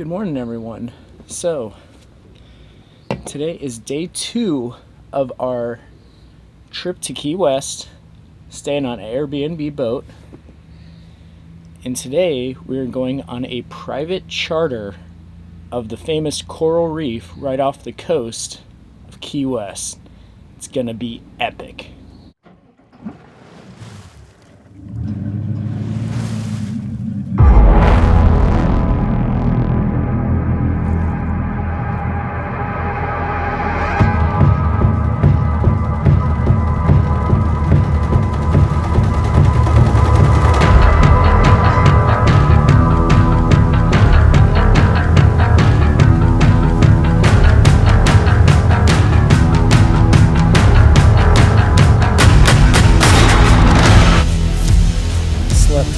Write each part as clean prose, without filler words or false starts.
Good morning, everyone. So, today is day 2 of our trip to Key West, staying on an Airbnb boat. And today we're going on a private charter of the famous coral reef right off the coast of Key West. It's gonna be epic.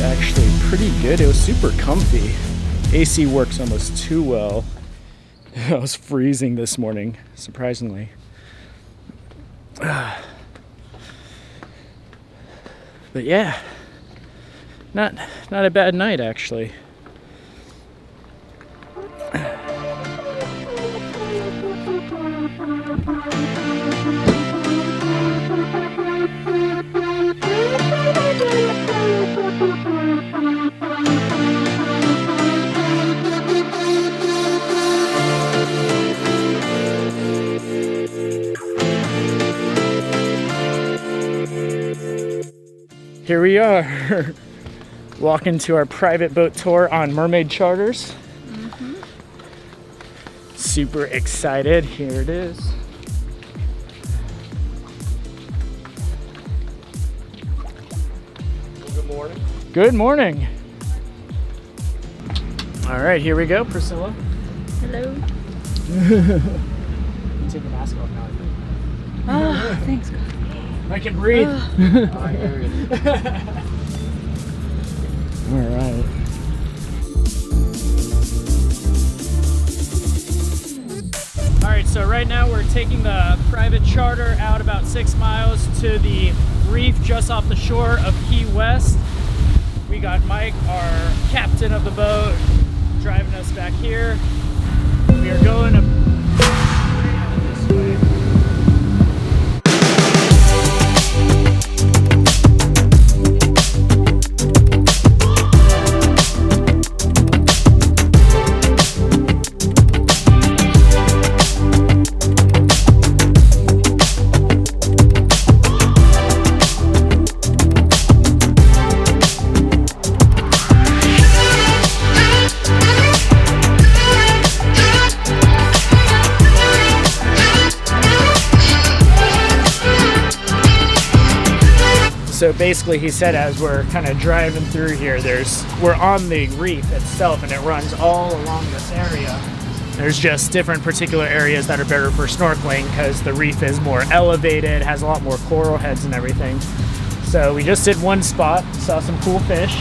Actually pretty good. It was super comfy. AC works almost too well. I was freezing this morning, surprisingly. But yeah, not a bad night actually. Here we are, walking to our private boat tour on Mermaid Charters. Super excited. Here it is. Good morning. Good morning. All right, here we go, Priscilla. Hello. You take the mask off now, I think. Oh, thanks, God. I can breathe. I hear you. All right. All right, so right now we're taking the private charter out about 6 miles to the reef just off the shore of Key West. We got Mike, our captain of the boat, driving us back here. We are going this way. So basically he said as we're kind of driving through here, we're on the reef itself and it runs all along this area. There's just different particular areas that are better for snorkeling because the reef is more elevated, has a lot more coral heads and everything. So we just did one spot, saw some cool fish.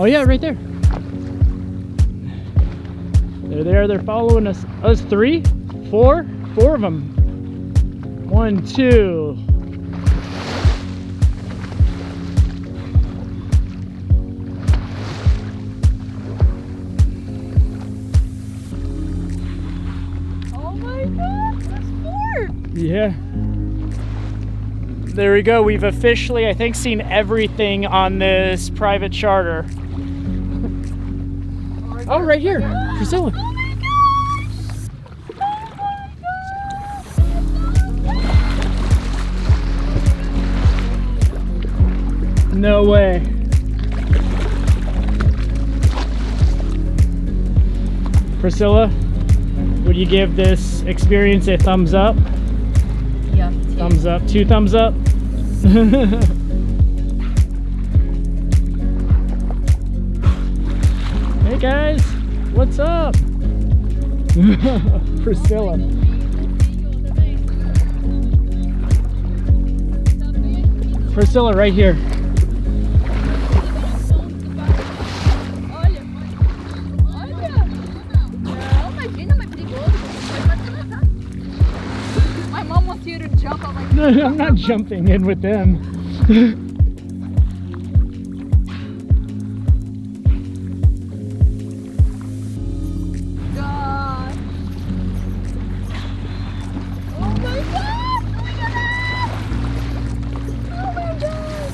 Oh yeah, right there. They're there, they're following us. Us 3, 4 of them. 1, 2. Oh my god, there's 4! Yeah. There we go. We've officially, I think, seen everything on this private charter. Oh, right here, Priscilla. Oh my gosh! No way. Priscilla, would you give this experience a thumbs up? Yeah. Thumbs up, 2 thumbs up. Hey guys, what's up? Priscilla. Priscilla, right here. My mom wants you to jump. I'm like, No, I'm not jumping in with them. God. Oh my god! Look at that! Oh my god!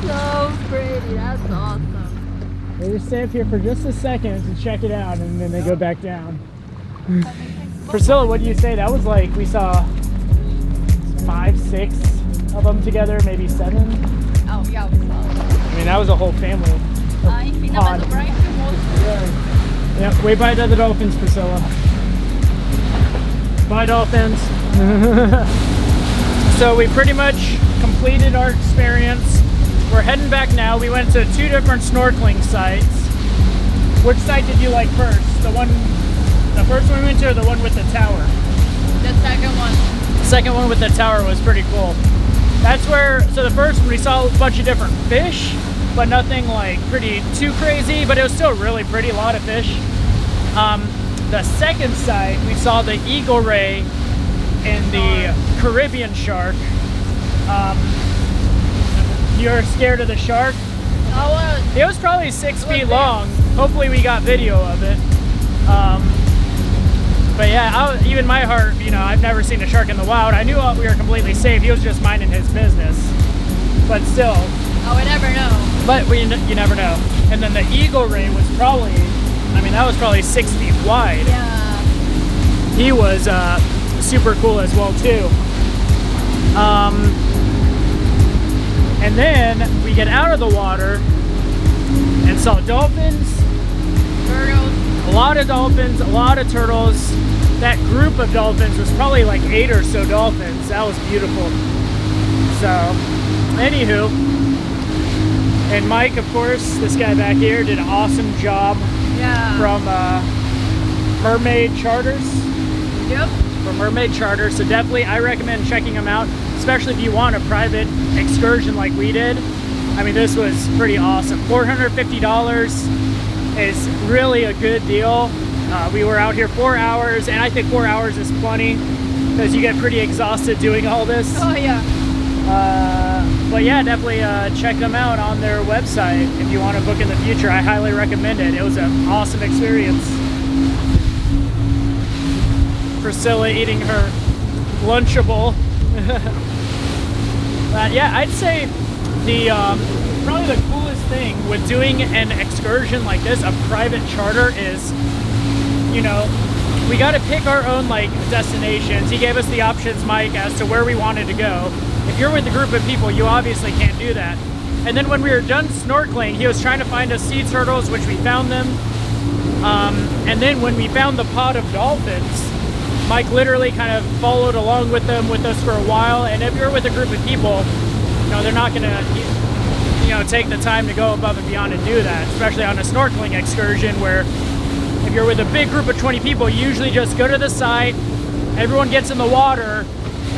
So pretty. That's awesome. They just stay up here for just a second to check it out, and then they go back down. Priscilla, what do you say? That was like, we saw 5, 6 of them together, maybe 7. Oh, yeah, we saw. I mean, that was a whole family. Enfim, não, mas o Brian filmou. Yeah, way by the Dolphins, Priscilla. Bye, Dolphins. So we pretty much completed our experience. We're heading back now. We went to 2 different snorkeling sites. Which site did you like first? The first one we went to, or the one with the tower? The second one. The second one with the tower was pretty cool. That's where, so the first one we saw a bunch of different fish, but nothing like pretty too crazy, but it was still really pretty, a lot of fish. The second site, we saw the eagle ray and the Caribbean shark. You're scared of the shark? I was. It was probably 6 feet long. Hopefully we got video of it. But yeah, even my heart, you know, I've never seen a shark in the wild. I knew we were completely safe. He was just minding his business. But still. Oh, we never know. But you never know. And then the eagle ray was probably, I mean, that was probably 6 feet wide. Yeah. He was super cool as well too. And then we get out of the water and saw dolphins. Turtles. A lot of dolphins, a lot of turtles. That group of dolphins was probably like 8 or so dolphins. That was beautiful. So, anywho, and Mike, of course, this guy back here, did an awesome job. Yeah. From Mermaid Charters. Yep. From Mermaid Charters. So definitely, I recommend checking them out, especially if you want a private excursion like we did. I mean, this was pretty awesome. $450 is really a good deal. We were out here 4 hours, and I think 4 hours is plenty because you get pretty exhausted doing all this. Oh yeah. But yeah, definitely check them out on their website if you want to book in the future. I highly recommend it. It was an awesome experience. Priscilla eating her Lunchable. But yeah, I'd say the probably the coolest thing with doing an excursion like this, a private charter, is, you know, we got to pick our own like destinations. He gave us the options, Mike, as to where we wanted to go. If you're with a group of people, you obviously can't do that. And then when we were done snorkeling, he was trying to find us sea turtles, which we found them. And then when we found the pod of dolphins, Mike literally kind of followed along with us for a while. And if you're with a group of people, you know, they're not gonna, you know, take the time to go above and beyond and do that, especially on a snorkeling excursion where if you're with a big group of 20 people, you usually just go to the site, everyone gets in the water,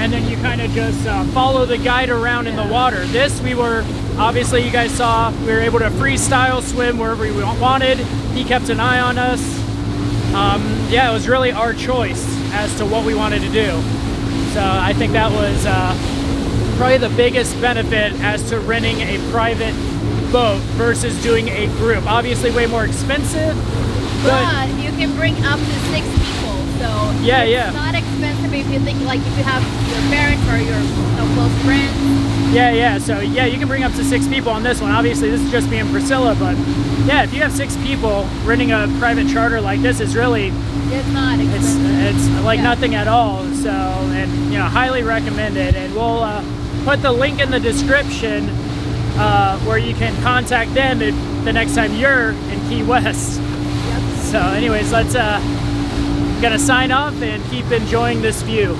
and then you kind of just follow the guide around in the water. This, we were, obviously you guys saw, we were able to freestyle swim wherever we wanted. He kept an eye on us. Yeah, it was really our choice as to what we wanted to do. So I think that was probably the biggest benefit as to renting a private boat versus doing a group. Obviously way more expensive, But you can bring up to 6 people, so yeah, it's not expensive if you think, like, if you have your parents or your close friends. Yeah, so yeah, you can bring up to 6 people on this one. Obviously this is just me and Priscilla, but yeah, if you have 6 people, renting a private charter like this is really, It's not expensive. it's like nothing at all. So, and you know, highly recommended. And we'll put the link in the description where you can contact them if the next time you're in Key West. So anyways, let's gonna sign off and keep enjoying this view.